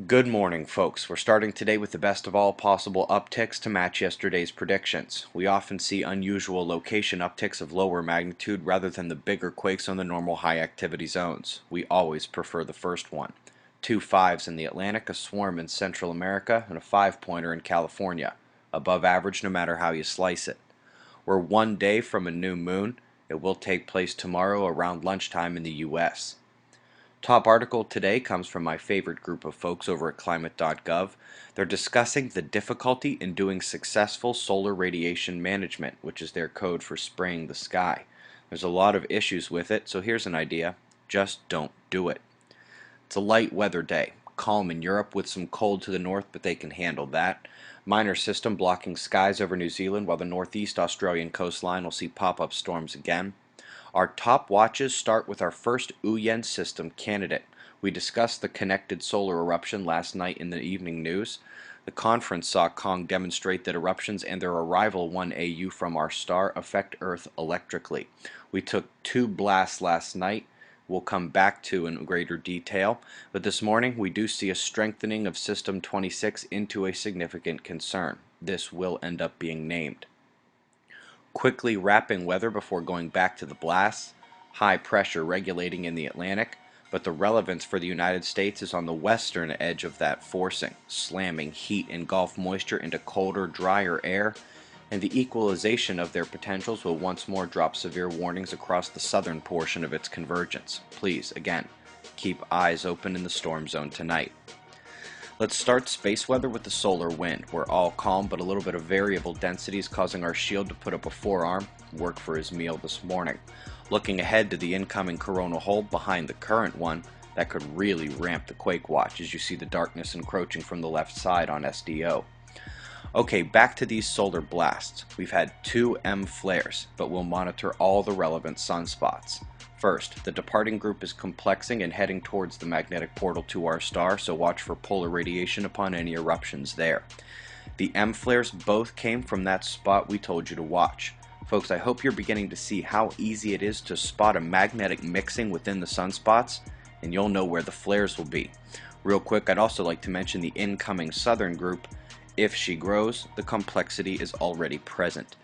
Good morning, folks. We're starting today with the best of all possible upticks to match yesterday's predictions. We often see unusual location upticks of lower magnitude rather than the bigger quakes on the normal high activity zones. We always prefer the first one. Two fives in the Atlantic, a swarm in Central America, and a five-pointer in California. Above average no matter how you slice it. We're one day from a new moon. It will take place tomorrow around lunchtime in the U.S. Top article today comes from my favorite group of folks over at climate.gov. They're discussing the difficulty in doing successful solar radiation management, which is their code for spraying the sky. There's a lot of issues with it, so here's an idea. Just don't do it. It's a light weather day. Calm in Europe with some cold to the north, but they can handle that. Minor system blocking skies over New Zealand, while the northeast Australian coastline will see pop-up storms again. Our top watches start with our first Uyen system candidate. We discussed the connected solar eruption last night in the evening news. The conference saw Kong demonstrate that eruptions and their arrival 1 AU from our star affect Earth electrically. We took two blasts last night. We'll come back to in greater detail, but this morning we do see a strengthening of System 26 into a significant concern. This will end up being named. Quickly wrapping weather before going back to the blasts, high pressure regulating in the Atlantic, but the relevance for the United States is on the western edge of that forcing, slamming heat and Gulf moisture into colder, drier air, and the equalization of their potentials will once more drop severe warnings across the southern portion of its convergence. Please, again, keep eyes open in the storm zone tonight. Let's start space weather with the solar wind. We're all calm, but a little bit of variable densities causing our shield to put up a forearm, work for his meal this morning. Looking ahead to the incoming coronal hole behind the current one, that could really ramp the quake watch as you see the darkness encroaching from the left side on SDO. Okay, back to these solar blasts. We've had two M flares, but we'll monitor all the relevant sunspots. First, the departing group is complexing and heading towards the magnetic portal to our star, so watch for polar radiation upon any eruptions there. The M flares both came from that spot we told you to watch. Folks, I hope you're beginning to see how easy it is to spot a magnetic mixing within the sunspots, and you'll know where the flares will be. Real quick, I'd also like to mention the incoming southern group. If she grows, the complexity is already present.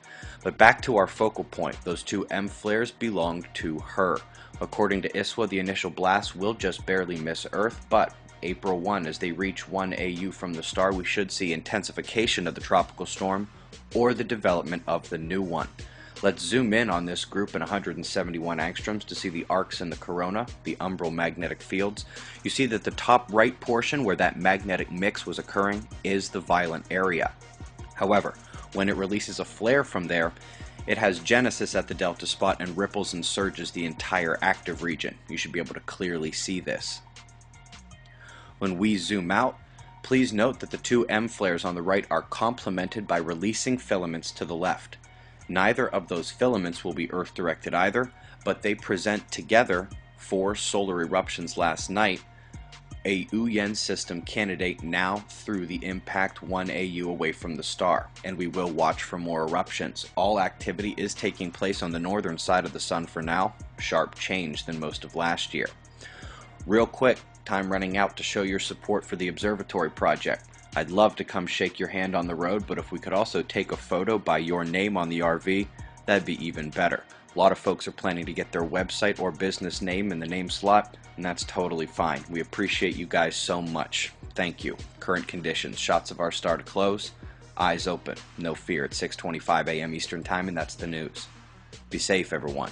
But back to our focal point, those two M flares belonged to her. According to ISWA, the initial blast will just barely miss Earth, but April 1, as they reach 1 AU from the star, we should see intensification of the tropical storm or the development of the new one. Let's zoom in on this group in 171 angstroms to see the arcs in the corona, the umbral magnetic fields. You see that the top right portion where that magnetic mix was occurring is the violent area. However, when it releases a flare from there, it has genesis at the delta spot and ripples and surges the entire active region. You should be able to clearly see this. When we zoom out, please note that the two M flares on the right are complemented by releasing filaments to the left. Neither of those filaments will be Earth-directed either, but they present together 4 solar eruptions last night, a Uyen system candidate now through the impact 1 AU away from the star, and we will watch for more eruptions. All activity is taking place on the northern side of the sun for now, sharp change than most of last year. Real quick, time running out to show your support for the observatory project. I'd love to come shake your hand on the road, but if we could also take a photo by your name on the RV, that'd be even better. A lot of folks are planning to get their website or business name in the name slot, and that's totally fine. We appreciate you guys so much. Thank you. Current conditions, shots of our star to close, eyes open, no fear at 6:25 a.m. Eastern Time, and that's the news. Be safe, everyone.